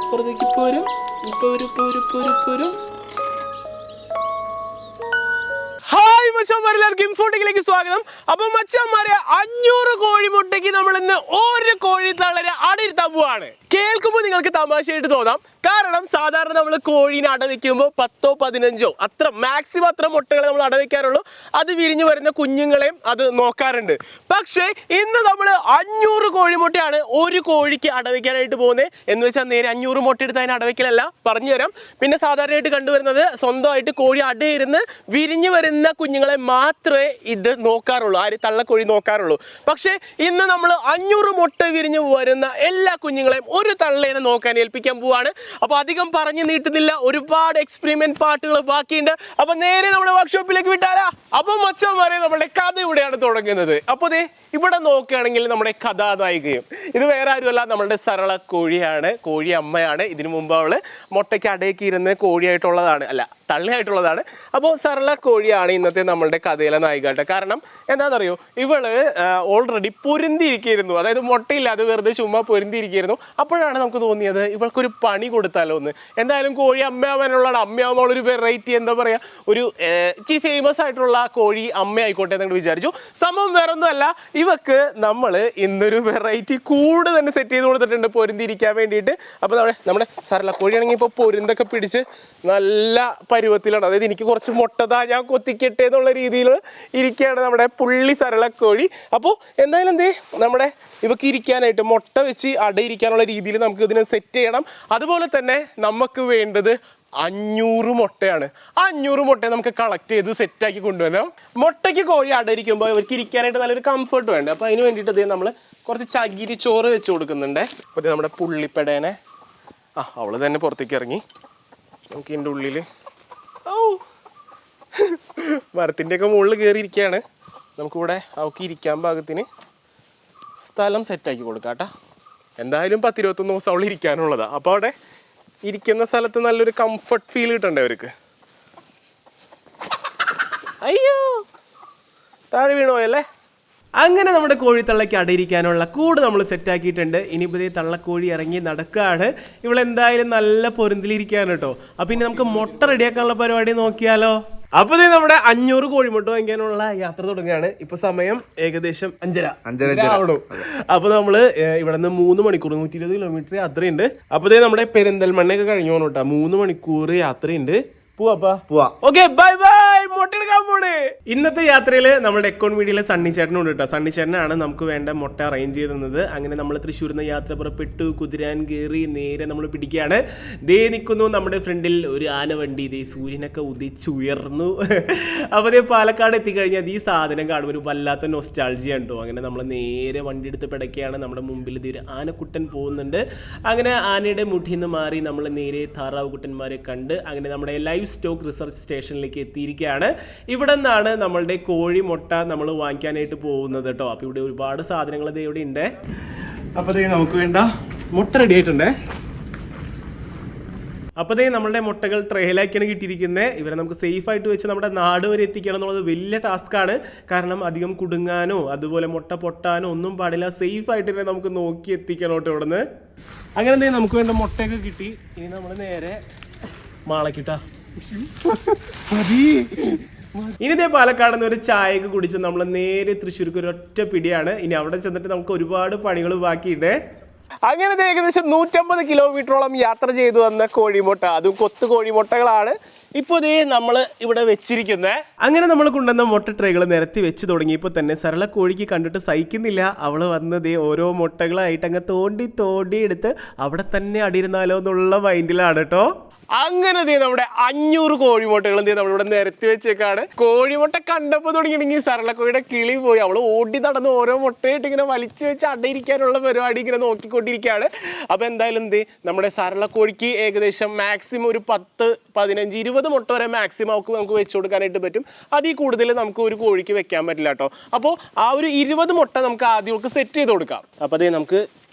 പുറത്തേക്ക് പോരും. പോരും. ഹായ് മച്ചാന്മാരെ, എല്ലാവർക്കും ഇൻഫോട്ടിക്കിലേക്ക് സ്വാഗതം. അപ്പൊ മച്ചാന്മാരെ, 500 കോഴിമുട്ടയ്ക്ക് നമ്മൾ ഇന്ന് ഒരു കോഴി തള്ളരെ അടയിരുത്താൻ പോവാണ്. കേൾക്കുമ്പോൾ നിങ്ങൾക്ക് തമാശയായിട്ട് തോന്നാം. കാരണം സാധാരണ നമ്മൾ കോഴീനെ അടവെക്കുമ്പോൾ 10ഓ 15ഓ അത്ര മാക്സിമം അത്ര മുട്ടകളെ നമ്മൾ അടവെക്കാറുള്ളൂ. അത് വിരിഞ്ഞു വരുന്ന കുഞ്ഞുങ്ങളെയും അത് നോക്കാറുണ്ട്. പക്ഷേ ഇന്ന് നമ്മൾ 500 കോഴിമുട്ടയാണ് ഒരു കോഴിക്ക് അടവെക്കാനായിട്ട് പോകുന്നത്. എന്ന് വെച്ചാൽ നേരെ 500 മുട്ട എടുത്ത് അതിന് അടവെക്കലല്ല, പറഞ്ഞു തരാം. പിന്നെ സാധാരണയായിട്ട് കണ്ടുവരുന്നത് സ്വന്തമായിട്ട് കോഴി അടയിരുന്ന് വിരിഞ്ഞു വരുന്ന കുഞ്ഞുങ്ങളെ മാത്രമേ ഇത് നോക്കാറുള്ളൂ, ആര് തള്ളക്കോഴി നോക്കാറുള്ളൂ. പക്ഷേ ഇന്ന് നമ്മൾ 500 മുട്ട വിരിഞ്ഞു വരുന്ന എല്ലാ കുഞ്ഞുങ്ങളെയും ഒരു തള്ളേനെ നോക്കാൻ ഏൽപ്പിക്കാൻ പോവാണ്. അപ്പോൾ അധികം പറഞ്ഞു നീട്ടുന്നില്ല, ഒരുപാട് എക്സ്പെരിമെന്റ് പാർട്ടുകൾ ബാക്കിയുണ്ട്. അപ്പൊ നേരെ നമ്മുടെ വർക്ക്ഷോപ്പിലേക്ക് വിട്ടാലാ. അപ്പൊ മച്ചാന്മാരെ, നമ്മുടെ കഥ ഇവിടെയാണ് തുടങ്ങുന്നത്. അപ്പോൾ ദേ ഇവിടെ നോക്കുകയാണെങ്കിൽ നമ്മുടെ കഥാനായികയും ഇത് വേറെ ആരുമല്ല, നമ്മുടെ സരള കോഴിയാണ്. കോഴി അമ്മയാണ്. ഇതിനു മുമ്പ് അവള് മുട്ടയ്ക്ക് അടയൊക്കെ ഇരുന്ന് കോഴിയായിട്ടുള്ളതാണ്, അല്ല തള്ളിയായിട്ടുള്ളതാണ്. അപ്പോൾ സരള കോഴിയാണ് ഇന്നത്തെ നമ്മളുടെ കഥയിലെ നായികട്ടെ. കാരണം എന്താണെന്നറിയോ, ഇവള് ഓൾറെഡി പൊരുന്തിയിരിക്കുന്നു. അതായത് മുട്ടയില്ലാതെ വെറുതെ ചുമ്മാ പൊരുന്തിയിരിക്കുന്നു. അപ്പോഴാണ് നമുക്ക് തോന്നിയത് ഇവൾക്കൊരു പണി കൊടുത്താലോ എന്ന്. എന്തായാലും കോഴി അമ്മയാവാനുള്ളതാണ്. അമ്മയാവുമ്പോൾ ഒരു വെറൈറ്റി, എന്താ പറയുക, ഒരു ഇച്ചിരി ഫേമസ് ആയിട്ടുള്ള കോഴി അമ്മ ആയിക്കോട്ടെ എന്ന് വിചാരിച്ചു. സംഭവം വേറെ ഒന്നുമല്ല, ഇവക്ക് നമ്മൾ ഇന്നൊരു വെറൈറ്റി കൂട് തന്നെ സെറ്റ് ചെയ്ത് കൊടുത്തിട്ടുണ്ട് പൊരുന്തിരിക്കാൻ വേണ്ടിയിട്ട്. അപ്പോൾ നമ്മുടെ സരള കോഴിയാണെങ്കിൽ ഇപ്പോൾ പൊരുന്തൊക്കെ പിടിച്ച് നല്ല പരുവത്തിലാണ്. അതായത് എനിക്ക് കുറച്ച് മുട്ടതാ, ഞാൻ കൊത്തിക്കട്ടെ എന്നുള്ള രീതിയിൽ ഇരിക്കുകയാണ് നമ്മുടെ പുള്ളി സരളക്കോഴി. അപ്പോൾ എന്തായാലും എന്തേ നമ്മുടെ ഇവക്ക് ഇരിക്കാനായിട്ട് മുട്ട വെച്ച് അടയിരിക്കാനുള്ള രീതിയിൽ നമുക്ക് ഇതിനെ സെറ്റ് ചെയ്യണം. അതുപോലെ തന്നെ നമുക്ക് വേണ്ടത് 500 മുട്ടയാണ്. 500 മുട്ടയെ നമുക്ക് കളക്ട് ചെയ്ത് സെറ്റാക്കി കൊണ്ടുവരാം. മുട്ടയ്ക്ക് കോഴി അടയിരിക്കുമ്പോൾ ഇവർക്ക് ഇരിക്കാനായിട്ട് നല്ലൊരു കംഫർട്ട് വേണ്ട. അപ്പോൾ അതിന് വേണ്ടിയിട്ട് നമ്മൾ കുറച്ച് ചകിരി ചോറ് വെച്ച് കൊടുക്കുന്നുണ്ട്. അപ്പോൾ നമ്മുടെ പുള്ളിപ്പടേനെ അവള് തന്നെ പുറത്തേക്ക് ഇറങ്ങി. നമുക്ക് ഇതിൻ്റെ ഉള്ളിൽ മരത്തിൻ്റെയൊക്കെ മുകളിൽ കയറി ഇരിക്കുകയാണ്. നമുക്കിവിടെ അവൾക്ക് ഇരിക്കാൻ പാകത്തിന് സ്ഥലം സെറ്റാക്കി കൊടുക്കാം കേട്ടോ. എന്തായാലും 10-21 ദിവസം അവൾ ഇരിക്കാനുള്ളതാണ്. അപ്പോൾ അവിടെ ഇരിക്കുന്ന സ്ഥലത്ത് നല്ലൊരു കംഫർട്ട് ഫീൽ കിട്ടണ്ടേ അവർക്ക്. അയ്യോ, താഴെ വീണോയല്ലേ. അങ്ങനെ നമ്മുടെ കോഴിത്തള്ളയ്ക്ക് അടയിരിക്കാനുള്ള കൂട് നമ്മൾ സെറ്റാക്കിയിട്ടുണ്ട്. ഇനിയിപ്പോൾ ഇതേ തള്ളക്കോഴി ഇറങ്ങി നടക്കുകയാണ്. ഇവളെന്തായാലും നല്ല പൊരുന്തിലിരിക്കുകയാണ് കേട്ടോ. അപ്പം ഇനി നമുക്ക് മുട്ട റെഡിയാക്കാനുള്ള പരിപാടി നോക്കിയാലോ. അപ്പോൾ നമ്മുടെ 500 കോഴിമുട്ട വാങ്ങിക്കാനുള്ള യാത്ര തുടങ്ങുകയാണ്. ഇപ്പൊ സമയം ഏകദേശം 5:30 ആവണു. അപ്പൊ നമ്മള് ഇവിടെ നിന്ന് 3 മണിക്കൂർ 120 കിലോമീറ്റർ യാത്രയുണ്ട്. അപ്പൊ നമ്മുടെ പെരിന്തൽമണ്ണയൊക്കെ കഴിഞ്ഞു പോകണം കേട്ടോ. 3 മണിക്കൂർ യാത്രയുണ്ട്. പോവാ. Okay, bye bye. മുട്ട എടുക്കാൻ പോണേ. ഇന്നത്തെ യാത്രയില് നമ്മുടെ എക്കോണമിയിലെ സണ്ണി ചേട്ടനുണ്ട് കേട്ടോ. സണ്ണി ചേട്ടനാണ് നമുക്ക് വേണ്ട മുട്ട അറേഞ്ച് ചെയ്ത് തന്നത്. അങ്ങനെ നമ്മൾ തൃശ്ശൂരിൽ നിന്ന് യാത്ര പുറപ്പെട്ടു. കുതിരാൻ കയറി നേരെ നമ്മൾ പിടിക്കുകയാണ്. ദേ നിൽക്കുന്നു നമ്മുടെ ഫ്രണ്ടിൽ ഒരു ആന വണ്ടി. ദേ സൂര്യനൊക്കെ ഉദിച്ചുയർന്നു. അപ്പോൾ ദേ പാലക്കാട് എത്തിക്കഴിഞ്ഞാൽ ഈ സാധനം കാണുമ്പോൾ ഒരു വല്ലാത്ത നൊസ്റ്റാൾജിയാണ് കേട്ടോ. അങ്ങനെ നമ്മൾ നേരെ വണ്ടി എടുത്ത് പിടയ്ക്കുകയാണ്. നമ്മുടെ മുമ്പിൽ ഇതൊരു ആനക്കുട്ടൻ പോകുന്നുണ്ട്. അങ്ങനെ ആനയുടെ മുട്ടിൽ നിന്ന് മാറി നമ്മൾ നേരെ താറാവ് കുട്ടന്മാരെ കണ്ട് അങ്ങനെ നമ്മുടെ ലൈവ് സ്റ്റോക്ക് റിസർച്ച് സ്റ്റേഷനിലേക്ക് എത്തിയിരിക്കുകയാണ്. ഇവിടെ നിന്നാണ് നമ്മളുടെ കോഴി മുട്ട നമ്മൾ വാങ്ങിക്കാനായിട്ട് പോകുന്നത് കേട്ടോ. അപ്പോൾ ഇവിടെ ഒരുപാട് സാധനങ്ങൾ ഇവിടെ ഉണ്ട്. അപ്പോൾ നമുക്ക് വേണ്ട മുട്ട റെഡി ആയിട്ടുണ്ടേ. അപ്പോൾ നമ്മളുടെ മുട്ടകൾ ട്രെയിലാക്കിയാണ് കിട്ടിയിരിക്കുന്നത്. ഇവരെ നമുക്ക് സേഫ് ആയിട്ട് വെച്ച് നമ്മുടെ നാട് വരെ എത്തിക്കണം എന്നുള്ളത് വലിയ ടാസ്ക്കാണ്. കാരണം അധികം കുടുങ്ങാനോ അതുപോലെ മുട്ട പൊട്ടാനോ ഒന്നും പാടില്ല. സേഫ് ആയിട്ട് തന്നെ നമുക്ക് നോക്കി എത്തിക്കണം കേട്ടോ ഇവിടെ നിന്ന്. അങ്ങനെ നമുക്ക് വേണ്ട മുട്ടയൊക്കെ കിട്ടി. ഇനി നമ്മൾ നേരെ മാളക്കിട്ടാ ഇനി പാലക്കാട് നിന്ന് ഒരു ചായയൊക്കെ കുടിച്ച് നമ്മൾ നേരെ തൃശ്ശൂർക്ക് ഒരു ഒറ്റ പിടിയാണ്. ഇനി അവിടെ ചെന്നിട്ട് നമുക്ക് ഒരുപാട് പണികൾ ബാക്കിയുണ്ട്. അങ്ങനെ ഏകദേശം 150 കിലോമീറ്ററോളം യാത്ര ചെയ്തു വന്ന കോഴിമുട്ട, അതും കൊത്തു കോഴിമുട്ടകളാണ് ഇപ്പോൾ നമ്മൾ ഇവിടെ വെച്ചിരിക്കുന്നത്. അങ്ങനെ നമ്മൾ കൊണ്ടുവന്ന മുട്ട ട്രേകൾ നിരത്തി വെച്ച് തുടങ്ങിയപ്പോൾ തന്നെ സരള കോഴിക്ക് കണ്ടിട്ട് സഹിക്കുന്നില്ല. അവൾ വന്നത് ഓരോ മുട്ടകളായിട്ട് അങ്ങ് തോണ്ടി എടുത്ത് അവിടെ തന്നെ അടിയിരുന്നാലോ എന്നുള്ള മൈൻഡിലാണ് കേട്ടോ. അങ്ങനെ നമ്മുടെ 500 കോഴിമുട്ടകൾ നമ്മളിവിടെ നിരത്തി വെച്ചേക്കാണ്. കോഴിമുട്ട കണ്ടപ്പോൾ തുടങ്ങിയിട്ടുണ്ടെങ്കിൽ സരളക്കോഴിയുടെ കിളി പോയി. അവൾ ഓടി നടന്ന് ഓരോ മുട്ടയായിട്ട് ഇങ്ങനെ വലിച്ചു വെച്ച് അടയിരിക്കാനുള്ള പരിപാടി ഇങ്ങനെ നോക്കിക്കൊണ്ടിരിക്കുകയാണ്. അപ്പോൾ എന്തായാലും നമ്മുടെ സരളക്കോഴിക്ക് ഏകദേശം മാക്സിമം ഒരു 10, 15, 20 മുട്ട വരെ മാക്സിമം നമുക്ക് വെച്ച് കൊടുക്കാനായിട്ട് പറ്റും. അതിൽ കൂടുതൽ നമുക്ക് ഒരു കോഴിക്ക് വെക്കാൻ പറ്റില്ല കേട്ടോ. അപ്പോൾ ആ ഒരു 20 മുട്ട നമുക്ക് ആദ്യം സെറ്റ് ചെയ്ത് കൊടുക്കാം. അപ്പോൾ നമുക്ക്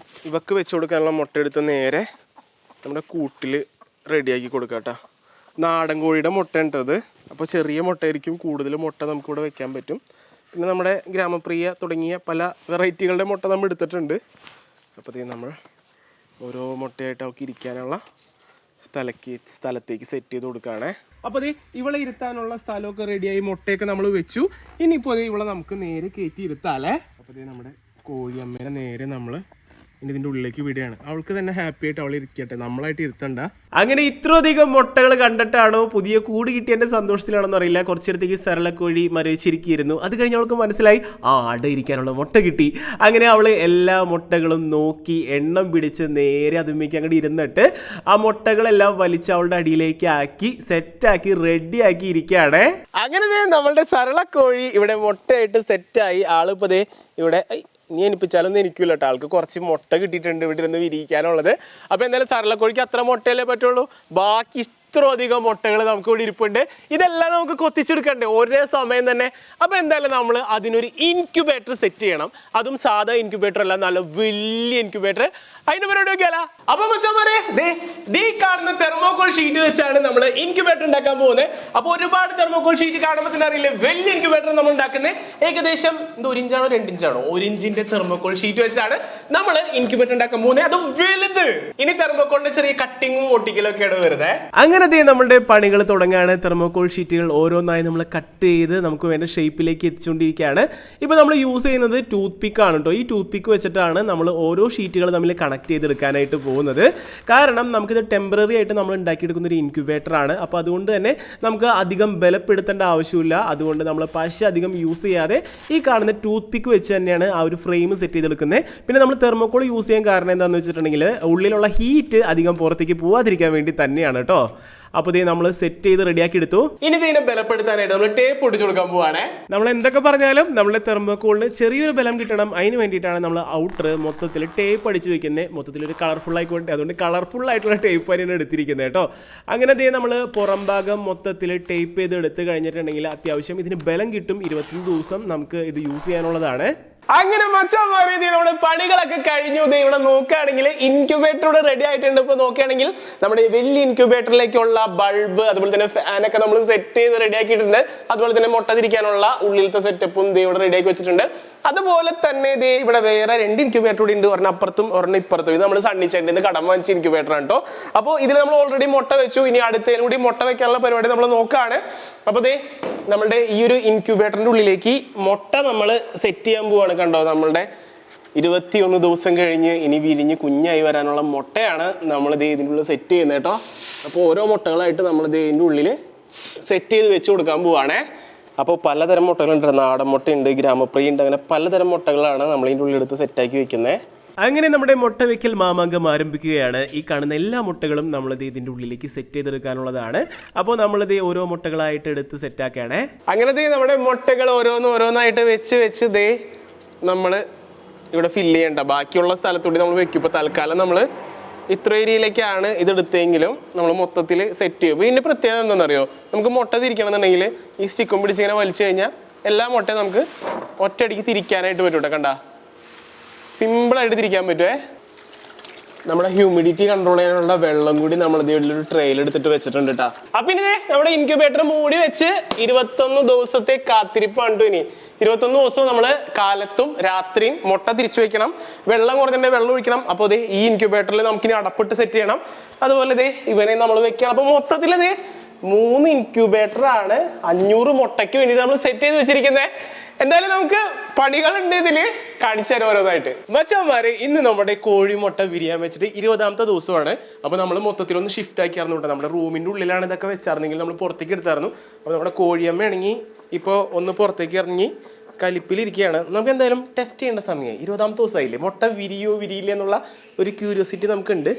ഇവക്ക് വെച്ച് കൊടുക്കാനുള്ള മുട്ട എടുത്ത് നേരെ നമ്മുടെ കൂട്ടിൽ റെഡിയാക്കി കൊടുക്കാം കേട്ടോ. നാടൻ കോഴിയുടെ മുട്ട ഉണ്ടത്. അപ്പോൾ ചെറിയ മുട്ടയായിരിക്കും, കൂടുതൽ മുട്ട നമുക്കിവിടെ വെക്കാൻ പറ്റും. പിന്നെ നമ്മുടെ ഗ്രാമപ്രിയ തുടങ്ങിയ പല വെറൈറ്റികളുടെ മുട്ട നമ്മൾ എടുത്തിട്ടുണ്ട്. അപ്പോൾ നമ്മൾ ഓരോ മുട്ടയായിട്ട് അവൾക്ക് ഇരിക്കാനുള്ള സ്ഥലത്തേക്ക് സെറ്റ് ചെയ്ത് കൊടുക്കുകയാണേ. അപ്പോൾ അത് ഇവളെ ഇരുത്താനുള്ള സ്ഥലമൊക്കെ റെഡിയായി, മുട്ടയൊക്കെ നമ്മൾ വെച്ചു. ഇനിയിപ്പോൾ അത് ഇവളെ നമുക്ക് നേരെ കയറ്റി ഇരുത്താല്ലേ. അപ്പോൾ ഇത് നമ്മുടെ കോഴിയമ്മേനെ നേരെ നമ്മൾ ഇതിൻ്റെ ഉള്ളിലേക്ക് വിടുകയാണ്. അവൾക്ക് തന്നെ ഹാപ്പി ആയിട്ട് അവൾ ഇരിക്കട്ടെ, നമ്മളായിട്ട് ഇരുത്തണ്ട. അങ്ങനെ ഇത്രയധികം മുട്ടകൾ കണ്ടിട്ടാണോ പുതിയ കൂട് കിട്ടിയതിൻ്റെ സന്തോഷത്തിലാണെന്ന് അറിയില്ല, കുറച്ചിടത്തേക്ക് സരളക്കോഴി മരവിച്ചിരിക്കുന്നു. അത് കഴിഞ്ഞ് അവൾക്ക് മനസ്സിലായി അട ഇരിക്കാനുള്ള മുട്ട കിട്ടി. അങ്ങനെ അവൾ എല്ലാ മുട്ടകളും നോക്കി എണ്ണം പിടിച്ച് നേരെ അതുമ്മേക്ക് അങ്ങോട്ട് ഇരുന്നിട്ട് ആ മുട്ടകളെല്ലാം വലിച്ച് അവളുടെ അടിയിലേക്ക് ആക്കി സെറ്റാക്കി റെഡിയാക്കി ഇരിക്കുകയാണ്. അങ്ങനെ നമ്മളുടെ സരളക്കോഴി ഇവിടെ മുട്ടയായിട്ട് സെറ്റായി. ആളിപ്പോൾ ദേ ഇവിടെ ഇനി എനിപ്പിച്ചാലൊന്നും എനിക്കില്ല കേട്ടോ, ആൾക്ക് കുറച്ച് മുട്ട കിട്ടിയിട്ടുണ്ട് ഇവിടെ ഇരുന്ന് വിരിയിക്കാനുള്ളത്. അപ്പോൾ എന്തായാലും സരളക്കോഴിക്ക് അത്ര മുട്ടയല്ലേ പറ്റുള്ളൂ, ബാക്കി ഇത്രയധികം മുട്ടകൾ നമുക്ക് ഇവിടെ ഇരിപ്പുണ്ട്. ഇതെല്ലാം നമുക്ക് കൊത്തിച്ചെടുക്കണ്ടേ ഒരേ സമയം തന്നെ. അപ്പോൾ എന്തായാലും നമ്മൾ അതിനൊരു ഇൻക്യുബേറ്റർ സെറ്റ് ചെയ്യണം. അതും സാധാ ഇൻക്യുബേറ്റർ അല്ല, നല്ല വലിയ ഇൻക്യുബേറ്റർ. അതിന്റെ പരിപാടി നോക്കിയാലോ. അപ്പൊ മച്ചാമാരെ കാണുന്ന തെർമോകോൾ ഷീറ്റ് വെച്ചാണ് നമ്മൾ ഇൻക്യുബേറ്റർ ഉണ്ടാക്കാൻ പോകുന്നത്. അപ്പോൾ ഒരുപാട് തെർമോകോൾ ഷീറ്റ് കാണുമ്പോൾ തന്നെ അറിയില്ലേ, വലിയ ഇൻക്യുബേറ്റർ നമ്മൾ ഉണ്ടാക്കുന്നത്. ഏകദേശം 1 ഇഞ്ചാണോ 2 ഇഞ്ചാണോ 1 ഇഞ്ചിന്റെ തെർമോകോൾ ഷീറ്റ് വെച്ചാണ് നമ്മൾ ഇൻക്യുബേറ്റർ ഉണ്ടാക്കാൻ പോകുന്നത്. അതും വലുത്. ഇനി തെർമോകോളിന്റെ ചെറിയ കട്ടിങ്ങും ഒട്ടിക്കലും ഒക്കെയാണ് വരുന്നത്. അങ്ങനെ നമ്മളുടെ പണികൾ തുടങ്ങുകയാണ്. തെർമോകോൾ ഷീറ്റുകൾ ഓരോന്നായി നമ്മൾ കട്ട് ചെയ്ത് നമുക്ക് വേണ്ട ഷേപ്പിലേക്ക് എത്തിച്ചുകൊണ്ടിരിക്കുകയാണ്. ഇപ്പോൾ നമ്മൾ യൂസ് ചെയ്യുന്നത് ടൂത്ത് പിക്ക് ആണ് കേട്ടോ. ഈ ടൂത്ത് പിക്ക് വെച്ചിട്ടാണ് നമ്മൾ ഓരോ ഷീറ്റുകൾ തമ്മിൽ കണക്ട് ചെയ്തെടുക്കാനായിട്ട് പോകുന്നത്. കാരണം നമുക്കിത് ടെമ്പററി ആയിട്ട് നമ്മൾ ഉണ്ടാക്കിയെടുക്കുന്ന ഒരു ഇൻക്യുബേറ്റർ ആണ്. അപ്പോൾ അതുകൊണ്ട് തന്നെ നമുക്ക് അധികം ബലപ്പെടുത്തേണ്ട ആവശ്യമില്ല. അതുകൊണ്ട് നമ്മൾ പശ അധികം യൂസ് ചെയ്യാതെ ഈ കാണുന്ന ടൂത്ത് പിക്ക് വെച്ച് തന്നെയാണ് ആ ഒരു ഫ്രെയിം സെറ്റ് ചെയ്തെടുക്കുന്നത്. പിന്നെ നമ്മൾ തെർമോകോൾ യൂസ് ചെയ്യാൻ കാരണം എന്താണെന്ന് വെച്ചിട്ടുണ്ടെങ്കിൽ ഉള്ളിലുള്ള ഹീറ്റ് അധികം പുറത്തേക്ക് പോവാതിരിക്കാൻ വേണ്ടി തന്നെയാണ് കേട്ടോ. അപ്പോൾ ഇത് നമ്മൾ സെറ്റ് ചെയ്ത് റെഡിയാക്കി എടുത്തു. ഇനി ഇതിനെ ബലപ്പെടുത്താനായിട്ട് നമ്മൾ ടേപ്പ് ഒട്ടിച്ചു കൊടുക്കാൻ പോവാണ്. നമ്മൾ എന്തൊക്കെ പറഞ്ഞാലും നമ്മുടെ തെർമോകോളിന് ചെറിയൊരു ബലം കിട്ടണം. അതിന് വേണ്ടിയിട്ടാണ് നമ്മൾ ഔട്ടർ മൊത്തത്തിൽ ടേപ്പ് അടിച്ച് വെക്കുന്നത്. മൊത്തത്തിൽ ഒരു കളർഫുൾ ആയിക്കോട്ടെ, അതുകൊണ്ട് കളർഫുൾ ആയിട്ടുള്ള ടേപ്പ് തന്നെയാണ് എടുത്തിരിക്കുന്നത് കേട്ടോ. അങ്ങനെ നമ്മൾ പുറം ഭാഗം മൊത്തത്തിൽ ടേപ്പ് ചെയ്ത് എടുത്ത് കഴിഞ്ഞിട്ടുണ്ടെങ്കിൽ അത്യാവശ്യം ഇതിന് ബലം കിട്ടും. 21 ദിവസം നമുക്ക് ഇത് യൂസ് ചെയ്യാനുള്ളതാണ്. അങ്ങനെ മച്ചാമാരെ നമ്മുടെ പണികളൊക്കെ കഴിഞ്ഞു. ഇവിടെ നോക്കുകയാണെങ്കിൽ ഇൻക്യുബേറ്ററോട് റെഡി ആയിട്ടുണ്ട്. ഇപ്പോൾ നോക്കുകയാണെങ്കിൽ നമ്മുടെ വലിയ ഇൻക്യുബേറ്ററിലേക്കുള്ള ബൾബ്, അതുപോലെ തന്നെ ഫാനൊക്കെ നമ്മൾ സെറ്റ് ചെയ്ത് റെഡിയാക്കിയിട്ടുണ്ട്. അതുപോലെ തന്നെ മുട്ട തിരിക്കാനുള്ള ഉള്ളിലത്തെ സെറ്റപ്പും ഇവിടെ റെഡിയാക്കി വെച്ചിട്ടുണ്ട്. അതുപോലെ തന്നെ ഇവിടെ വേറെ 2 ഇൻക്യുബേറ്റർ കൂടി ഉണ്ട്, ഒരെണ്ണം അപ്പുറത്തും ഒരെണ്ണം ഇപ്പുറത്തും. ഇത് നമ്മൾ സണ്ണിച്ചേട്ടിൽ നിന്ന് കടം വാങ്ങിച്ച ഇൻക്യുബേറ്റർ ആണ് കേട്ടോ. അപ്പോൾ ഇതിൽ നമ്മൾ ഓൾറെഡി മുട്ട വെച്ചു. ഇനി അടുത്തതിലും കൂടി മുട്ട വെക്കാനുള്ള പരിപാടി നമ്മൾ നോക്കുകയാണ്. അപ്പോൾ നമ്മളുടെ ഈ ഒരു ഇൻക്യുബേറ്ററിന്റെ ഉള്ളിലേക്ക് മുട്ട നമ്മൾ സെറ്റ് ചെയ്യാൻ പോവാണ്. കണ്ടോ, നമ്മളുടെ 21 ദിവസം കഴിഞ്ഞ് ഇനി വിരിഞ്ഞ് കുഞ്ഞായി വരാനുള്ള മുട്ടയാണ് നമ്മൾ ഇതിൻ്റെ ഉള്ളിൽ സെറ്റ് ചെയ്യുന്നത് കേട്ടോ. അപ്പോൾ ഓരോ മുട്ടകളായിട്ട് നമ്മൾ ഇതിൻ്റെ ഉള്ളിൽ സെറ്റ് ചെയ്ത് വെച്ച് കൊടുക്കാൻ പോവാണേ. അപ്പോൾ പലതരം മുട്ടകളുണ്ട്, നാടൻ മുട്ടയുണ്ട്, ഗ്രാമപ്രിയ ഉണ്ട്, അങ്ങനെ പലതരം മുട്ടകളാണ് നമ്മൾ ഇതിൻ്റെ ഉള്ളിൽ എടുത്ത് സെറ്റാക്കി വെക്കുന്നത്. അങ്ങനെ നമ്മുടെ മുട്ട വെക്കൽ മാമാങ്കം ആരംഭിക്കുകയാണ്. ഈ കാണുന്ന എല്ലാ മുട്ടകളും നമ്മളിത് ഇതിൻ്റെ ഉള്ളിലേക്ക് സെറ്റ് ചെയ്തെടുക്കാനുള്ളതാണ്. അപ്പോൾ നമ്മളിത് ഓരോ മുട്ടകളായിട്ട് എടുത്ത് സെറ്റാക്കുകയാണേ. അങ്ങനെ നമ്മുടെ മുട്ടകൾ ഓരോന്നായിട്ട് വെച്ച് നമ്മൾ ഇവിടെ ഫില്ല് ചെയ്യണ്ട. ബാക്കിയുള്ള സ്ഥലത്തൂടി നമ്മൾ വെക്കും. ഇപ്പോൾ തൽക്കാലം നമ്മൾ ഇത്ര ഏരിയയിലേക്കാണ് ഇതെടുത്തെങ്കിലും നമ്മൾ മൊത്തത്തിൽ സെറ്റ് ചെയ്യും. അപ്പോൾ ഇതിൻ്റെ പ്രത്യേകത എന്താണെന്നറിയോ, നമുക്ക് മുട്ട തിരിക്കണമെന്നുണ്ടെങ്കിൽ ഈ സ്റ്റിക്കും പിടിച്ചിങ്ങനെ വലിച്ചു കഴിഞ്ഞാൽ എല്ലാ മുട്ടയും നമുക്ക് ഒറ്റയടിക്ക് തിരിക്കാനായിട്ട് പറ്റും കേട്ടോ. കണ്ട, സിമ്പിളായിട്ട് തിരിക്കാൻ പറ്റുമേ. നമ്മുടെ ഹ്യൂമിഡിറ്റി കൺട്രോൾ ചെയ്യാനുള്ള വെള്ളം കൂടി നമ്മൾ ഇതിലൊരു ട്രെയിൽ എടുത്തിട്ട് വെച്ചിട്ടുണ്ട് കേട്ടോ. അപ്പം ഇനി നമ്മുടെ ഇൻക്യുബേറ്റർ മൂടി വെച്ച് 21 ദിവസത്തെ കാത്തിരിപ്പാണ്. ഇനി 21 ദിവസവും നമ്മൾ കാലത്തും രാത്രിയും മുട്ട തിരിച്ചു വെക്കണം. വെള്ളം കുറഞ്ഞിട്ടുണ്ടെങ്കിൽ വെള്ളം ഒഴിക്കണം. അപ്പോൾ ഈ ഇൻക്യുബേറ്ററിൽ നമുക്കിനി അടപ്പിട്ട് സെറ്റ് ചെയ്യണം. അതുപോലെ ഇവനെ നമ്മൾ വെക്കണം. അപ്പോൾ മൊത്തത്തിൽ 3 ഇൻക്യുബേറ്റർ ആണ് 500 മുട്ടയ്ക്ക് വേണ്ടിയിട്ട് നമ്മൾ സെറ്റ് ചെയ്ത് വെച്ചിരിക്കുന്നത്. എന്തായാലും നമുക്ക് പണികളുണ്ട് ഇതിൽ, കാണിച്ചു തരാം ഓരോന്നായിട്ട്. മച്ചാന്മാരെ, ഇന്ന് നമ്മുടെ കോഴിമുട്ട വിരിയാൻ വെച്ചിട്ട് 20ാമത്തെ ദിവസമാണ്. അപ്പോൾ നമ്മൾ മൊത്തത്തിലൊന്ന് ഷിഫ്റ്റ് ആക്കിയായിരുന്നു കേട്ടോ. നമ്മുടെ റൂമിൻ്റെ ഉള്ളിലാണ് ഇതൊക്കെ വെച്ചായിരുന്നെങ്കിൽ നമ്മൾ പുറത്തേക്ക് എടുത്തായിരുന്നു. അപ്പോൾ നമ്മുടെ കോഴിയമ്മയാണെങ്കിൽ ഇപ്പോൾ ഒന്ന് പുറത്തേക്ക് ഇറങ്ങി കലിപ്പിലിരിക്കുകയാണ്. നമുക്ക് എന്തായാലും ടെസ്റ്റ് ചെയ്യേണ്ട സമയമായി. 20ാമത്തെ ദിവസമായില്ലേ, മുട്ട വിരിയോ വിരിയില്ല എന്നുള്ള ഒരു ക്യൂരിയോസിറ്റി നമുക്കുണ്ട്.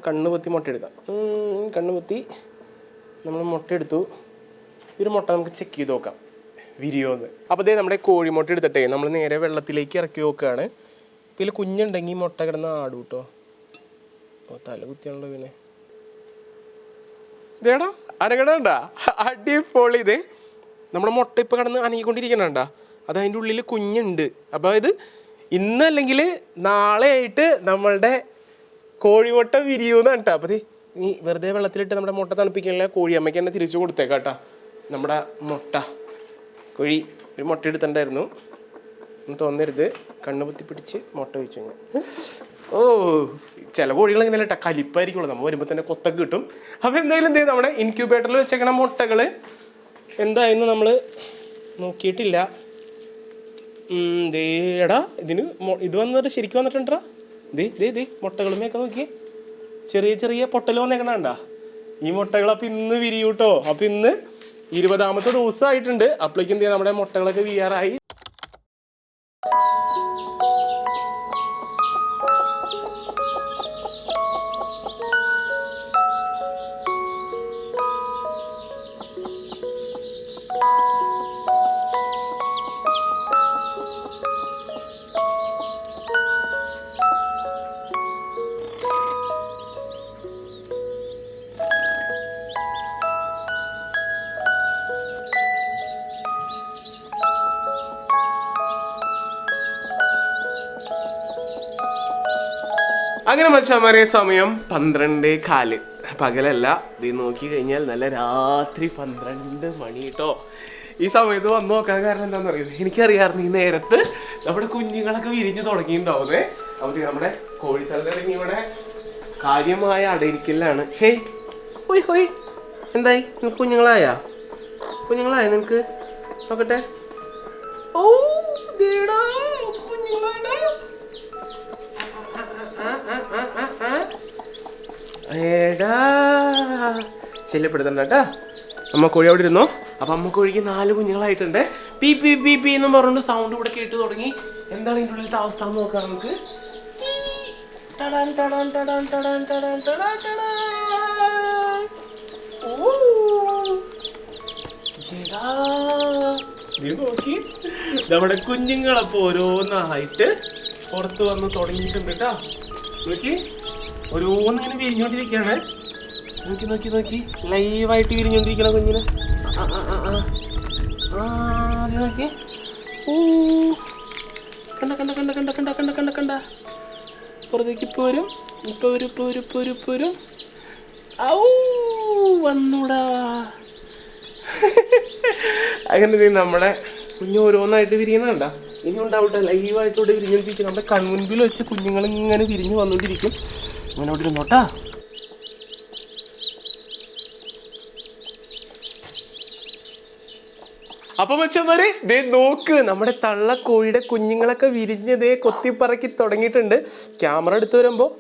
കണ്ണുപൊത്തി മുട്ട എടുക്കാം. കണ്ണുപൊത്തി നമ്മൾ മുട്ട എടുത്തു. ഒരു മുട്ട നമുക്ക് ചെക്ക് ചെയ്ത് നോക്കാം വിരിയോന്ന്. അപ്പോൾ നമ്മുടെ കോഴിമുട്ട എടുത്തിട്ടേ നമ്മൾ നേരെ വെള്ളത്തിലേക്ക് ഇറക്കി നോക്കുകയാണ്. ഇതിൽ കുഞ്ഞുണ്ടെങ്കിൽ മുട്ട കിടന്ന് ആടും കേട്ടോ. തല കുത്തിയാണല്ലോ പിന്നെ. ഇതേടാ അനങ്ങടണ്ട, അടിപൊളി. ഇത് നമ്മുടെ മുട്ട ഇപ്പോൾ കിടന്ന് അനങ്ങിക്കൊണ്ടിരിക്കണണ്ട, അത് അതിൻ്റെ ഉള്ളിൽ കുഞ്ഞുണ്ട്. അപ്പോൾ ഇത് ഇന്നല്ലെങ്കിൽ നാളെ ആയിട്ട് നമ്മളുടെ കോഴിമുട്ട വിരിയൂന്നാണ് കേട്ടോ. അപ്പോൾ നീ വെറുതെ വെള്ളത്തിലിട്ട് നമ്മുടെ മുട്ട തണുപ്പിക്കാനുള്ള കോഴിയമ്മയ്ക്ക് തന്നെ തിരിച്ചു കൊടുത്തേക്കാം കേട്ടോ. നമ്മുടെ മുട്ട കോഴി ഒരു മുട്ട എടുത്തിട്ടുണ്ടായിരുന്നു, തോന്നരുത്. കണ്ണുപൊത്തി പിടിച്ച് മുട്ട വെച്ചു. ഓ ചില കോഴികൾ ഇങ്ങനെ ഇട്ടാ കലിപ്പായിരിക്കുള്ളൂ, നമ്മൾ വരുമ്പോൾ തന്നെ കൊത്തൊക്കെ കിട്ടും. അപ്പോൾ എന്തായാലും എന്ത് ചെയ്യും, നമ്മുടെ ഇൻക്യൂബേറ്ററിൽ വെച്ചേക്കണ മുട്ടകൾ എന്തായെന്ന് നമ്മൾ നോക്കിയിട്ടില്ല. ദേടാ ഇതിന് ഇത് വന്നിട്ട് ശരിക്കും വന്നിട്ടുണ്ടാ. ദേ മുട്ടകളുമൊക്കെ നോക്കി ചെറിയ ചെറിയ പൊട്ടൽ വന്നേക്കണണ്ട. ഈ മുട്ടകൾ അപ്പം ഇന്ന് വിരിയും കേട്ടോ. അപ്പം ഇന്ന് 20ാമത്തെ ദിവസമായിട്ടുണ്ട്. അപ്പോഴേക്കും എന്ത് ചെയ്യാം, നമ്മുടെ മുട്ടകളൊക്കെ വിരിയാറായി. അങ്ങനെ മച്ചാമാരെ സമയം 12:15, പകലല്ല. ഇത് നോക്കി കഴിഞ്ഞാൽ നല്ല രാത്രി 12 മണി കേട്ടോ. ഈ സമയത്ത് വന്നു നോക്കാൻ കാരണം എന്താണെന്ന് അറിയുന്നത്, എനിക്കറിയാമായിരുന്നു ഈ നേരത്ത് നമ്മുടെ കുഞ്ഞുങ്ങളൊക്കെ വിരിഞ്ഞ് തുടങ്ങിയിട്ടുണ്ടാവുന്നേ. അപ്പോൾ നമ്മുടെ കോഴിത്തള്ളിറങ്ങി ഇവിടെ കാര്യമായ അടയിരിക്കലാണ്. ഹേയ് ഹോയ് ഹോയ്, എന്തായി നിനക്ക് കുഞ്ഞുങ്ങളായ നിനക്ക് നോക്കട്ടെ. ഓ ദേടാ കുഞ്ഞുങ്ങളാടാ. ഏടാ ശല്യപ്പെടുത്തണ്ട കേട്ടാ. അമ്മ കോഴി അവിടെ ഇരുന്നോ. അപ്പം അമ്മ കോഴിക്ക് 4 കുഞ്ഞുങ്ങളായിട്ടുണ്ട്. പി പി പി പി എന്നും പറഞ്ഞുകൊണ്ട് സൗണ്ട് ഇവിടെ കേട്ട് തുടങ്ങി. എന്താണ് ഇതിൻ്റെ ഉള്ളിലത്തെ അവസ്ഥ എന്ന് നോക്കാം നമുക്ക്. നോക്കി നമ്മുടെ കുഞ്ഞുങ്ങളപ്പോൾ ഓരോന്നായിട്ട് പുറത്ത് വന്ന് തുടങ്ങിയിട്ടുണ്ട് കേട്ടോ. നോക്കി ഓരോന്നിങ്ങനെ വിരിഞ്ഞോണ്ടിരിക്കുകയാണ്. നോക്കി നോക്കി നോക്കി ലൈവായിട്ട് വിരിഞ്ഞോണ്ടിരിക്കണ കുഞ്ഞിന്. നോക്കി ഓ കണ്ട കണ്ട കണ്ട കണ്ട കണ്ട കണ്ട കണ്ട കണ്ട പുറത്തേക്ക് പോരും. പോരും ഔ വന്നൂടാ. അങ്ങനെ നമ്മുടെ കുഞ്ഞ് ഓരോന്നായിട്ട് വിരിയണണ്ട. ഇനി ഉണ്ടാവട്ടെ ലൈവായിട്ടോടെ വിരിഞ്ഞോണ്ടിരിക്കും. നമ്മുടെ കൺമുൻപിൽ വെച്ച് കുഞ്ഞുങ്ങൾ ഇങ്ങനെ വിരിഞ്ഞ് വന്നോണ്ടിരിക്കും. അങ്ങനെ അവിടെ ഇരുന്നോട്ടാ. അപ്പൊ മച്ചന്മാരെ ദേ നോക്ക്, നമ്മുടെ തള്ളക്കോഴിയുടെ കുഞ്ഞുങ്ങളൊക്കെ വിരിഞ്ഞതേ കൊത്തിപ്പറക്കി തുടങ്ങിയിട്ടുണ്ട്. ക്യാമറ എടുത്ത് വരുമ്പോൾ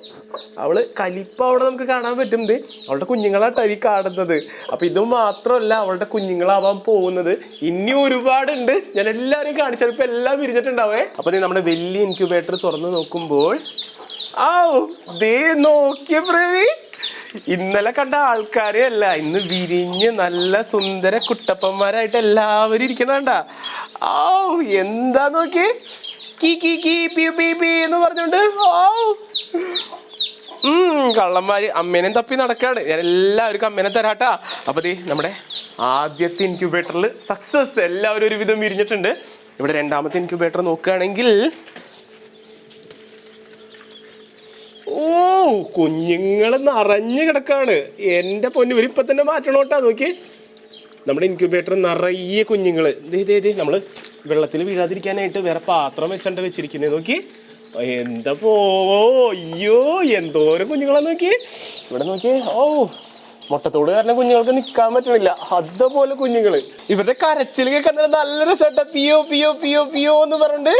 അവള് കലിപ്പ അവിടെ നമുക്ക് കാണാൻ പറ്റും. അവളുടെ കുഞ്ഞുങ്ങളായിട്ടാണ് ഈ കാണുന്നത്. അപ്പൊ ഇത് മാത്രമല്ല അവളുടെ കുഞ്ഞുങ്ങളാവാൻ പോകുന്നത്, ഇനി ഒരുപാടുണ്ട്. ഞാൻ എല്ലാവരും കാണിച്ചു, ചിലപ്പോൾ എല്ലാം വിരിഞ്ഞിട്ടുണ്ടാവേ. അപ്പൊ നമ്മുടെ വലിയ ഇൻക്യുബേറ്റർ തുറന്ന് നോക്കുമ്പോൾ ദേ നോക്കിയ പ്രവി, ഇന്നലെ കണ്ട ആൾക്കാരെ അല്ല, ഇന്ന് വിരിഞ്ഞ് നല്ല സുന്ദര കുട്ടപ്പന്മാരായിട്ട് എല്ലാവരും ഇരിക്കണണ്ട. എന്താ നോക്കി കീ കീ കീ പി പി പി എന്ന് പറഞ്ഞോണ്ട് കള്ളന്മാര് അമ്മേനെയും തപ്പി നടക്കാണ്. ഞാൻ എല്ലാവർക്കും അമ്മേനെ തരാട്ടാ. അപ്പൊ നമ്മുടെ ആദ്യത്തെ ഇൻക്യുബേറ്ററിൽ സക്സസ്, എല്ലാവരും ഒരുവിധം വിരിഞ്ഞിട്ടുണ്ട്. ഇവിടെ 2ാമത്തെ ഇൻക്യുബേറ്റർ നോക്കുകയാണെങ്കിൽ കുഞ്ഞുങ്ങൾ നിറഞ്ഞു കിടക്കാണ്. എൻ്റെ പൊന്നു, ഇവരിപ്പം തന്നെ മാറ്റണോട്ടാ. നോക്കി നമ്മുടെ ഇൻക്യുബേറ്റർ നിറയെ കുഞ്ഞുങ്ങൾ. നമ്മൾ വെള്ളത്തിൽ വീഴാതിരിക്കാനായിട്ട് വേറെ പാത്രം വെച്ചിരിക്കുന്നത്. നോക്കി എന്താ അയ്യോ എന്തോരം കുഞ്ഞുങ്ങളാന്ന് നോക്കി. ഇവിടെ നോക്കി മുട്ടത്തോട് കാരണം കുഞ്ഞുങ്ങൾക്ക് നിൽക്കാൻ പറ്റണില്ല, അതുപോലെ കുഞ്ഞുങ്ങൾ. ഇവരുടെ കരച്ചിൽ കേൾക്കാൻ നല്ല രസമായിട്ടാ. പിയോ പിയോ പിയോ പിയോ എന്ന് പറഞ്ഞിട്ട്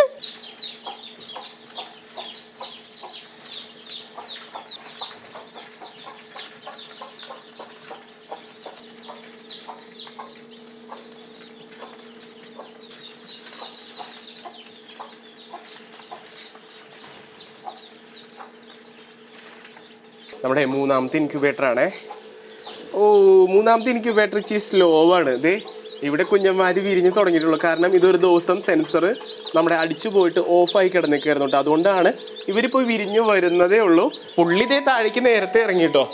നമ്മുടെ 3ാമത്തെ ഇൻക്യുബേറ്റർ ആണേ. മൂന്നാമത്തെ ഇൻക്യുബേറ്റർ ഇച്ചിരി സ്ലോ ആണ്. ഇവിടെ കുഞ്ഞന്മാര് വിരിഞ്ഞ് തുടങ്ങിയിട്ടുള്ളൂ. കാരണം ഇതൊരു ദിവസം സെൻസർ നമ്മുടെ അടിച്ചു പോയിട്ട് ഓഫായി കിടന്നിരിക്കുകയായിരുന്നു കേട്ടോ. അതുകൊണ്ടാണ് ഇവരിപ്പോൾ വിരിഞ്ഞ് വരുന്നതേ ഉള്ളൂ. പുള്ളി താഴേക്ക് നേരത്തെ ഇറങ്ങിട്ടോ.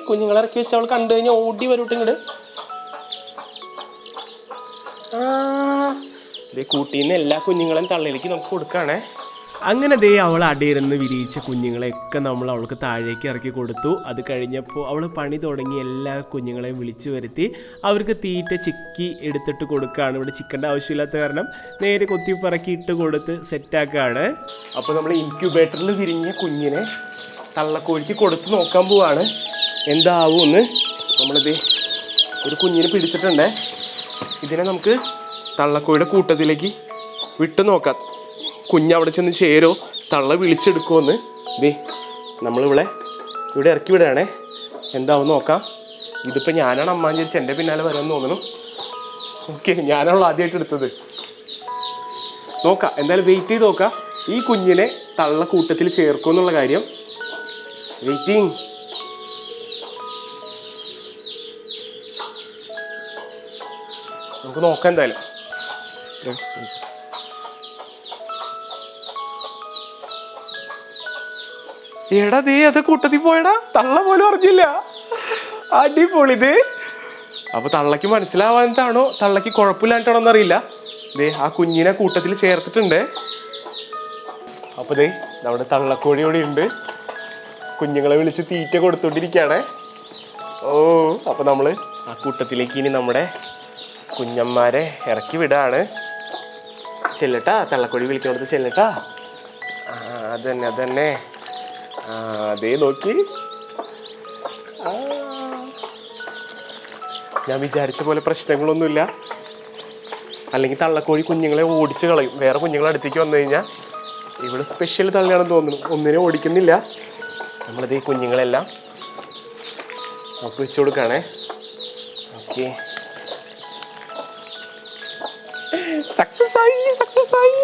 കുഞ്ഞുങ്ങളെ ഇറക്കി വെച്ച് അവൾ കണ്ടു കഴിഞ്ഞാൽ ഓടി വരൂട്ട് ഇങ്ങോട്ട്. കൂട്ടിന്ന് എല്ലാ കുഞ്ഞുങ്ങളെയും തള്ളിലേക്ക് നമുക്ക് കൊടുക്കുകയാണേ. അങ്ങനെ ദേ അവൾ അടിയിരുന്ന് വിരിയിച്ച കുഞ്ഞുങ്ങളെയൊക്കെ നമ്മൾ അവൾക്ക് താഴേക്ക് ഇറക്കി കൊടുത്തു. അത് കഴിഞ്ഞപ്പോൾ അവൾ പണി തുടങ്ങി എല്ലാ കുഞ്ഞുങ്ങളെയും വിളിച്ചു വരുത്തി അവർക്ക് തീറ്റ ചിക്കി എടുത്തിട്ട് കൊടുക്കുകയാണ്. ഇവിടെ ചിക്കൻ്റെ ആവശ്യമില്ലാത്ത കാരണം നേരെ കൊത്തിപ്പറക്കി ഇട്ട് കൊടുത്ത് സെറ്റാക്കുകയാണ്. അപ്പോൾ നമ്മൾ ഇൻക്യുബേറ്ററിൽ വിരിഞ്ഞ കുഞ്ഞിനെ തള്ളക്കോഴിക്ക് കൊടുത്ത് നോക്കാൻ പോവാണ് എന്താവുമെന്ന്. നമ്മളിത് ഒരു കുഞ്ഞിനെ പിടിച്ചിട്ടുണ്ട്. ഇതിനെ നമുക്ക് തള്ളക്കോഴിയുടെ കൂട്ടത്തിലേക്ക് വിട്ട് നോക്കാം. കുഞ്ഞവിടെ ചെന്ന് ചേരോ തള്ള വിളിച്ചെടുക്കുമെന്ന്. ദേ നമ്മളിവിടെ ഇറക്കി വിടുകയാണേ. എന്താവും നോക്കാം. ഇതിപ്പോൾ ഞാനാണ് അമ്മാൻ ചോദിച്ച് എൻ്റെ പിന്നാലെ വരാമെന്ന് തോന്നുന്നു. ഓക്കെ, ഞാനാണല്ലോ ആദ്യമായിട്ട് എടുത്തത്. നോക്കാം, എന്തായാലും വെയിറ്റ് ചെയ്ത് നോക്കാം ഈ കുഞ്ഞിനെ തള്ള കൂട്ടത്തിൽ ചേർക്കുമെന്നുള്ള കാര്യം. വെയിറ്റിംഗ്. നമുക്ക് നോക്കാം എന്തായാലും. എടാ ദേ അത് കൂട്ടത്തിൽ പോയടാ, തള്ള പോലും അറിഞ്ഞില്ല. അടിപൊളിത്. അപ്പൊ തള്ളക്ക് മനസ്സിലാവാനായിട്ടാണോ തള്ളക്ക് കുഴപ്പമില്ലായിട്ടാണോ എന്നറിയില്ല. ദേ ആ കുഞ്ഞിനെ കൂട്ടത്തിൽ ചേർത്തിട്ടുണ്ട്. അപ്പൊ ദേ നമ്മുടെ തള്ളക്കോഴി ഇവിടെ ഉണ്ട്. കുഞ്ഞുങ്ങളെ വിളിച്ച് തീറ്റ കൊടുത്തോണ്ടിരിക്കുകയാണേ. ഓ, അപ്പൊ നമ്മള് ആ കൂട്ടത്തിലേക്ക് ഇനി നമ്മുടെ കുഞ്ഞന്മാരെ ഇറക്കി വിടാണ്. ചെല്ലട്ടാ, തള്ളക്കോഴി വിളിക്കുന്നത് ചെല്ലട്ടാ. അതന്നെ അതന്നെ. അതേ നോക്കി. ഞാൻ വിചാരിച്ച പോലെ പ്രശ്നങ്ങളൊന്നുമില്ല. അല്ലെങ്കിൽ തള്ളക്കോഴി കുഞ്ഞുങ്ങളെ ഓടിച്ച് കളയും. വേറെ കുഞ്ഞുങ്ങളെ അടുത്തേക്ക് വന്നു കഴിഞ്ഞാൽ ഇവിടെ സ്പെഷ്യൽ തള്ളിയാണെന്ന് തോന്നുന്നു. ഒന്നിനെ ഓടിക്കുന്നില്ല. നമ്മളിത് കുഞ്ഞുങ്ങളെല്ലാം നമുക്ക് വെച്ചു കൊടുക്കുകയാണേ. ഓക്കെ, സക്സസ് ആയി, സക്സസ് ആയി.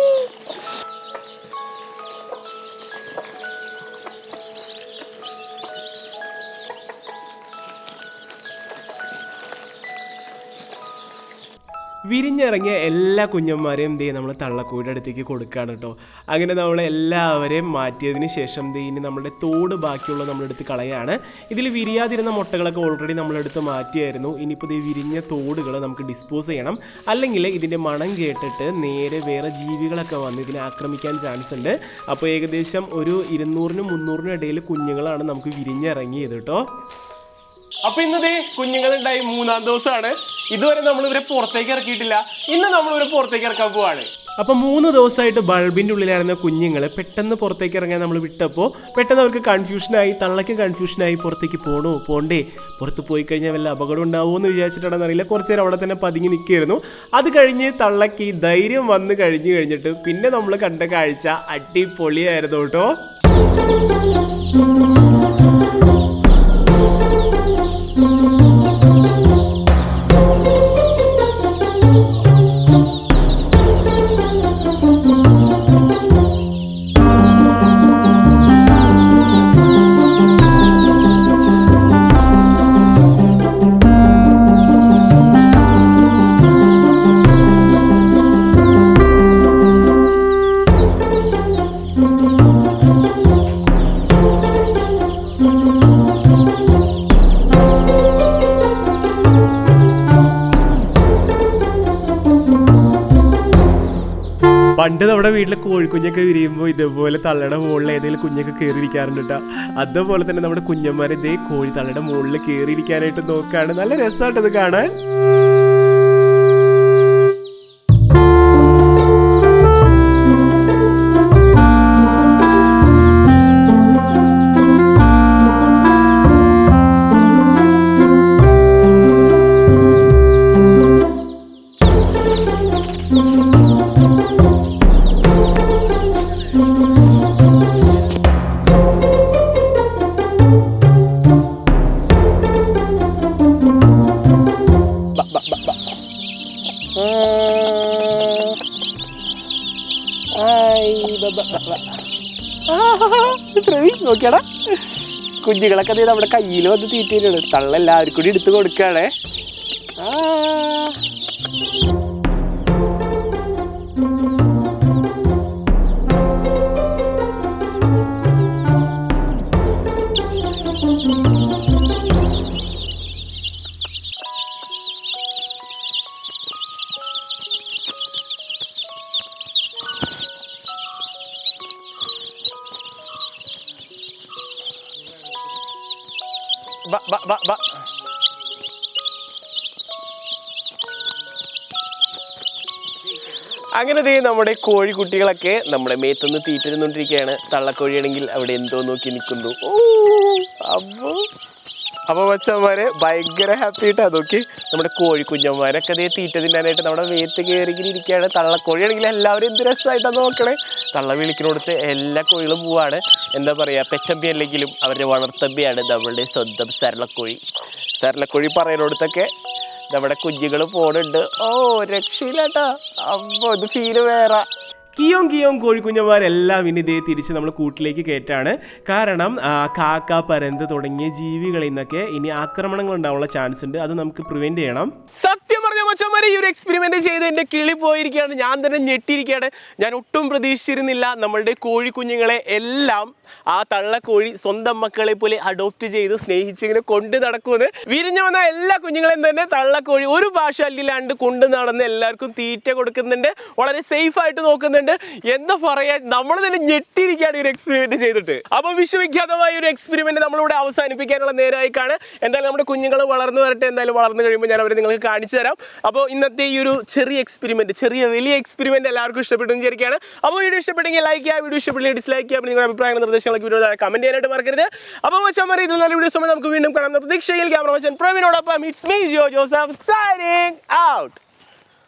വിരിഞ്ഞിറങ്ങിയ എല്ലാ കുഞ്ഞന്മാരെയും ദേ നമ്മൾ തള്ളക്കോഴിയുടെ അടുത്തേക്ക് കൊടുക്കുകയാണ് കേട്ടോ. അങ്ങനെ നമ്മൾ എല്ലാവരെയും മാറ്റിയതിന് ശേഷം ദേ ഇനി നമ്മുടെ തോട് ബാക്കിയുള്ള നമ്മളെടുത്ത് കളയാണ്. ഇതിൽ വിരിയാതിരുന്ന മുട്ടകളൊക്കെ ഓൾറെഡി നമ്മളെടുത്ത് മാറ്റിയായിരുന്നു. ഇനിയിപ്പോൾ ദേ വിരിഞ്ഞ തോടുകൾ നമുക്ക് ഡിസ്പോസ് ചെയ്യണം. അല്ലെങ്കിൽ ഇതിൻ്റെ മണം കേട്ടിട്ട് നേരെ വേറെ ജീവികളൊക്കെ വന്ന് ഇതിനെ ആക്രമിക്കാൻ ചാൻസ് ഉണ്ട്. അപ്പോൾ ഏകദേശം ഒരു 200-നും 300-നും ഇടയിൽ കുഞ്ഞുങ്ങളാണ് നമുക്ക് വിരിഞ്ഞിറങ്ങിയത് കേട്ടോ. അപ്പൊ ഇന്നതേ കുഞ്ഞുങ്ങളുണ്ടായി 3-ാം ദിവസമാണ്. ഇതുവരെ നമ്മൾ ഇവരെ പുറത്തേക്ക് ഇറക്കിയിട്ടില്ല. ഇന്ന് നമ്മൾ ഇവരെ പുറത്തേക്ക് ഇറക്കാൻ പോവാണ്. അപ്പൊ 3 ദിവസമായിട്ട് ബൾബിന്റെ ഉള്ളിലായിരുന്ന കുഞ്ഞുങ്ങൾ പെട്ടെന്ന് പുറത്തേക്ക് ഇറങ്ങാൻ നമ്മൾ വിട്ടപ്പോൾ പെട്ടെന്ന് അവർക്ക് കൺഫ്യൂഷനായി, തള്ളയ്ക്ക് കൺഫ്യൂഷനായി. പുറത്തേക്ക് പോകണോ പോണ്ടേ, പുറത്ത് പോയി കഴിഞ്ഞാൽ വല്ല അപകടം ഉണ്ടാവുമോ എന്ന് വിചാരിച്ചിട്ടാണെന്ന് അറിയില്ല. കുറച്ച് നേരം അവിടെ തന്നെ പതുങ്ങി നിൽക്കുകയായിരുന്നു. അത് കഴിഞ്ഞ് തള്ളയ്ക്ക് ധൈര്യം വന്ന് കഴിഞ്ഞിട്ട് പിന്നെ നമ്മൾ കണ്ട കാഴ്ച അടിപൊളിയായിരുന്നു കേട്ടോ. പണ്ട് നമ്മുടെ വീട്ടിലെ കോഴിക്കുഞ്ഞൊക്കെ വിരിയുമ്പോൾ ഇതേപോലെ തള്ളയുടെ മുകളിൽ ഏതെങ്കിലും കുഞ്ഞൊക്കെ കയറിയിരിക്കാറുണ്ട് കേട്ടോ. അതുപോലെ തന്നെ നമ്മുടെ കുഞ്ഞന്മാരെ ഇതേ കോഴി തള്ളയുടെ മുകളിൽ കയറിയിരിക്കാനായിട്ട് നോക്കുകയാണ്. നല്ല രസമായിട്ടത് കാണാൻ. നോക്കിയാടാ, കുഞ്ഞുങ്ങളൊക്കെ നമ്മുടെ കയ്യിൽ വന്ന് തീറ്റയാണ്. തള്ള എല്ലാവർക്കും കൂടി എടുത്ത് കൊടുക്കുകയാണേ. അങ്ങനെ ദേ നമ്മുടെ കോഴിക്കുട്ടികളൊക്കെ നമ്മുടെ മേത്തുനിന്ന് തീറ്റ തിന്നുകൊണ്ടിരിക്കുകയാണ്. തള്ളക്കോഴിയാണെങ്കിൽ അവിടെ എന്തോ നോക്കി നിൽക്കുന്നു. അപ്പോൾ മച്ചന്മാരെ ഭയങ്കര ഹാപ്പി ആയിട്ടാ. നോക്കി നമ്മുടെ കോഴി കുഞ്ഞന്മാരൊക്കെ അതേ തീറ്റ തിന്നാനായിട്ട് നമ്മുടെ മേത്ത് കയറിങ്ങനെ ഇരിക്കുകയാണ്. തള്ളക്കോഴിയാണെങ്കിൽ എല്ലാവരും എന്ത് രസമായിട്ടാണ് നോക്കണേ. തള്ള വിളിക്കുന്നിടത്ത് എല്ലാ കോഴികളും പോവാണ്. എന്താ പറയുക, പെറ്റമ്പി അല്ലെങ്കിലും അവരുടെ വളർത്തമ്പിയാണ് നമ്മളുടെ സ്വന്തം സരളക്കോഴി. സരളക്കോഴി പറയുന്നിടത്തൊക്കെ നമ്മുടെ കുഞ്ഞുങ്ങൾ പോണുണ്ട്. രക്ഷയില്ലാട്ടാ. അപ്പോൾ ഇത് ഫീല് വേറെ. കിയോം കോഴിക്കുഞ്ഞന്മാരെല്ലാം ഇനി ഇതേ തിരിച്ച് നമ്മൾ കൂട്ടിലേക്ക് കയറ്റാണ്. കാരണം കാക്ക, പരന്ത് തുടങ്ങിയ ജീവികളിൽ നിന്നൊക്കെ ഇനി ആക്രമണങ്ങൾ ഉണ്ടാവാനുള്ള ചാൻസ് ഉണ്ട്. അത് നമുക്ക് പ്രിവെന്റ് ചെയ്യണം. സത്യം പറഞ്ഞ മച്ചന്മാരെ ഈ ഒരു എക്സ്പെരിമെന്റ് ചെയ്ത് എൻ്റെ കിളി പോയിരിക്കുകയാണ്. ഞാൻ തന്നെ ഞെട്ടിയിരിക്കുകയാണ്. ഞാൻ ഒട്ടും പ്രതീക്ഷിച്ചിരുന്നില്ല നമ്മളുടെ കോഴിക്കുഞ്ഞുങ്ങളെ എല്ലാം ആ തള്ളക്കോഴി സ്വന്തം മക്കളെ പോലെ അഡോപ്റ്റ് ചെയ്ത് സ്നേഹിച്ചിങ്ങനെ കൊണ്ട് നടക്കുമെന്ന്. വിരിഞ്ഞു വന്ന എല്ലാ കുഞ്ഞുങ്ങളെയും തന്നെ തള്ളക്കോഴി ഒരു ഭാഷയില്ലാണ്ട് കൊണ്ട് നടന്ന് എല്ലാവർക്കും തീറ്റ കൊടുക്കുന്നുണ്ട്. വളരെ സേഫ് ആയിട്ട് നോക്കുന്നുണ്ട്. എന്താ പറയാ, നമ്മൾ തന്നെ ഞെട്ടിയിരിക്കുകയാണ് ഈ ഒരു എക്സ്പെരിമെന്റ് ചെയ്തിട്ട്. അപ്പോൾ വിശ്വവിഖ്യാതമായ ഒരു എക്സ്പെരിമെന്റ് നമ്മളിവിടെ അവസാനിപ്പിക്കാനുള്ള നേരമായിക്കാണ്. എന്തായാലും നമ്മുടെ കുഞ്ഞുങ്ങൾ വളർന്നു വരട്ടെ. എന്തായാലും വളർന്നു കഴിയുമ്പോൾ ഞാൻ അവരെ നിങ്ങൾക്ക് കാണിച്ചു തരാം. അപ്പോൾ ഇന്നത്തെ ഈ ഒരു ചെറിയ എക്സ്പെരിമെന്റ്, വലിയ എക്സ്പെരിമെന്റ് എല്ലാവർക്കും ഇഷ്ടപ്പെട്ടു വിചാരിക്കുകയാണ്. അപ്പോൾ വീഡിയോ ഇഷ്ടപ്പെട്ടെങ്കിൽ ലൈക്ക് ചെയ്യുക, വീഡിയോ ഇഷ്ടപ്പെട്ടില്ലെങ്കിൽ ഡിസ്ലൈക്ക് ചെയ്യുക. നിങ്ങളുടെ അഭിപ്രായങ്ങൾ നിർദ്ദേശങ്ങളൊക്കെ വീഡിയോ കമന്റ് ചെയ്യാനായിട്ട് മറക്കരുത്. അപ്പോൾ മച്ചന്മാരെ ഇതിൽ നല്ല വീഡിയോസ് നമുക്ക് വീണ്ടും കാണാം. പ്രതീക്ഷയിൽ ക്യാമറ മച്ചൻ പ്രവീണോടൊപ്പം it's me Jio Joseph signing out.